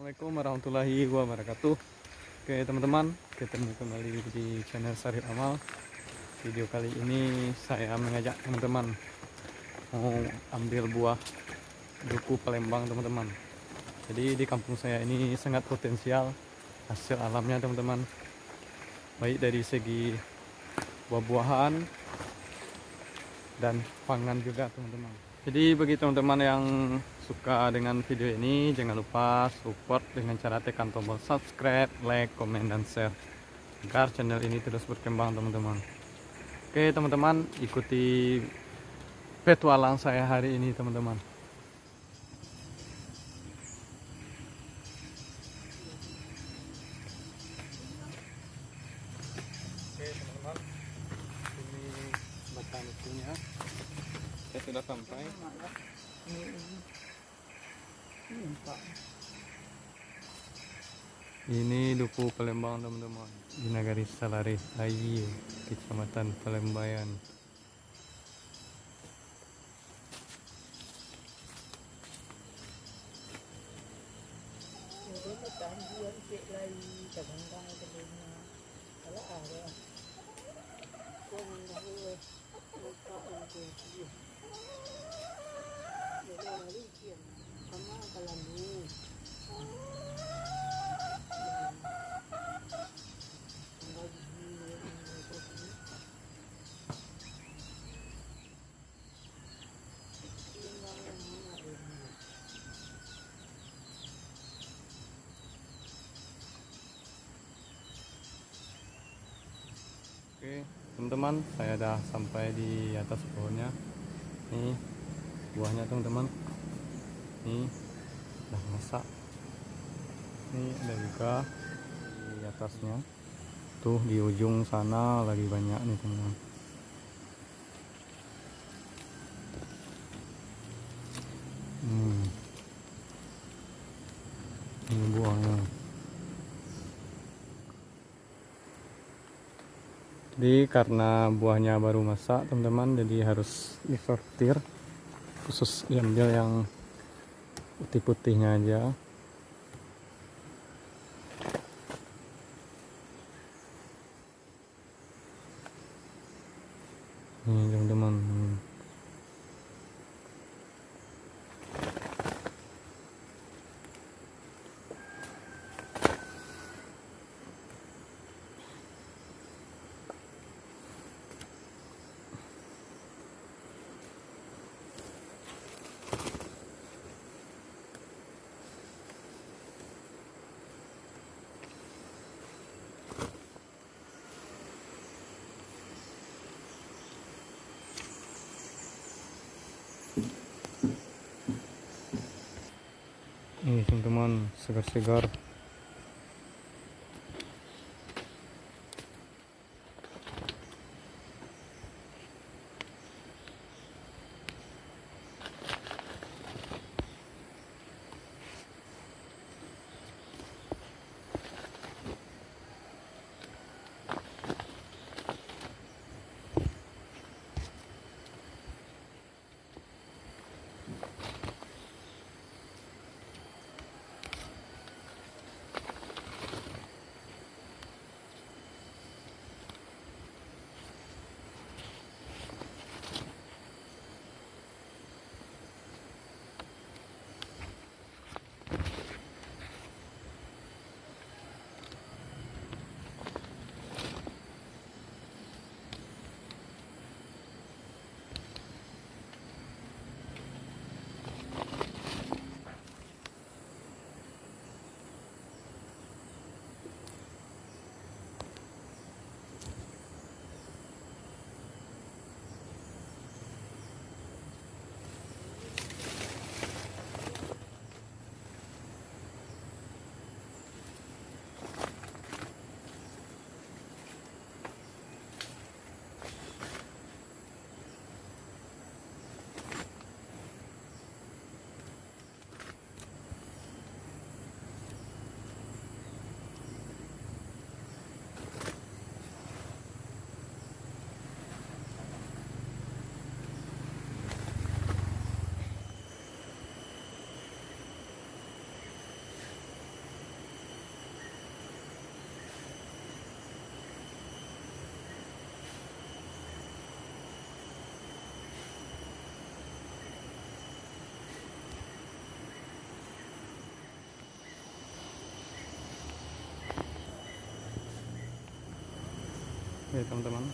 Assalamualaikum warahmatullahi wabarakatuh. Oke teman-teman, ketemu kembali di channel Sarif Amal. Video kali ini saya mengajak teman-teman mau ambil buah duku Palembang teman-teman. Jadi di kampung saya ini sangat potensial hasil alamnya teman-teman, baik dari segi buah-buahan dan pangan juga teman-teman. Jadi bagi teman-teman yang suka dengan video ini, jangan lupa support dengan cara tekan tombol subscribe, like, komen, dan share agar channel ini terus berkembang teman-teman. Oke teman-teman, ikuti petualang saya hari ini teman-teman. Oke teman-teman, ini batang dukunya. Saya sudah sampai. Ini duku Palembang teman-teman, di Nagari Salari Ayu, Kecamatan Palembayan. Oke teman-teman, saya dah sampai di atas pohonnya. Nih buahnya teman-teman, nih udah masak. Ini ada juga di atasnya, tuh di ujung sana lagi banyak nih teman-teman. Ini buahnya. Jadi karena buahnya baru masak teman-teman, jadi harus disortir, khusus diambil yang putih-putihnya aja. Nih teman-teman, ini teman-teman segar-segar. Oke teman-teman,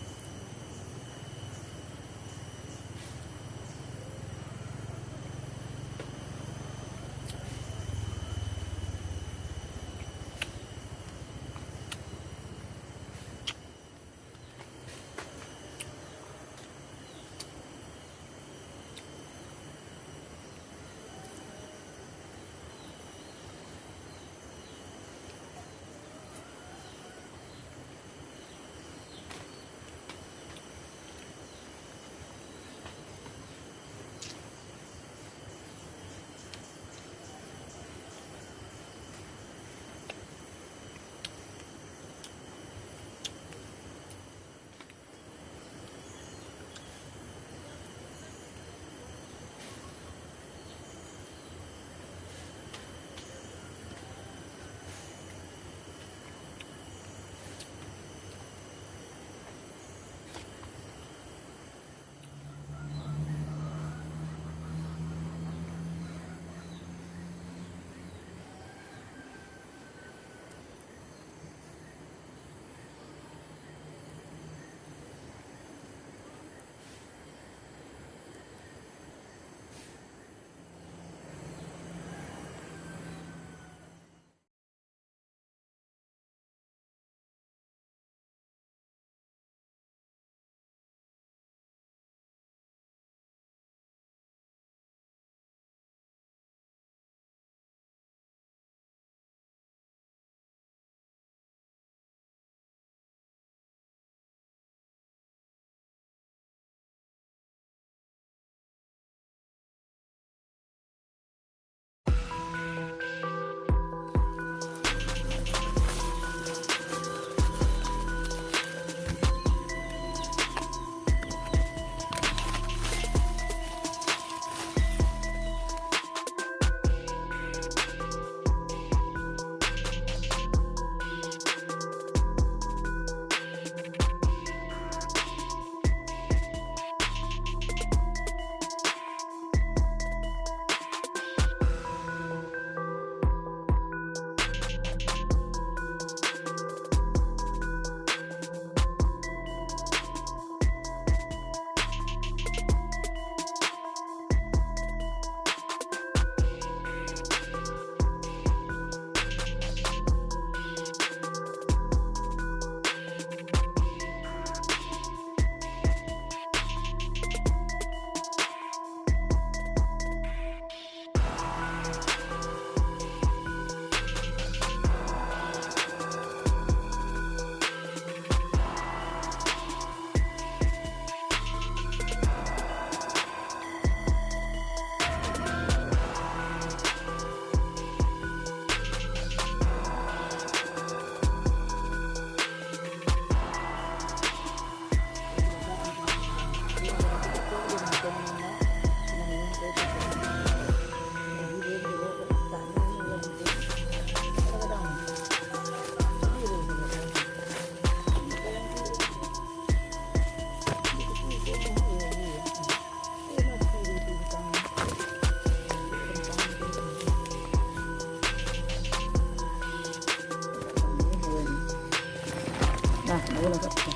Nah, boleh.